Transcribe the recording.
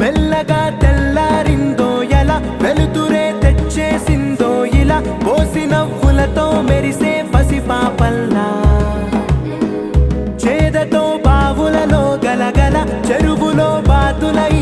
మెల్లగా తెల్లారిందో ఎలా, వెలుతురే తెచ్చేసిందో ఇలా, పోసి నవ్వులతో మెరిసే పసిపాపల్లా. చేదతో బావులలో గలగల, చెరువులో బాతులై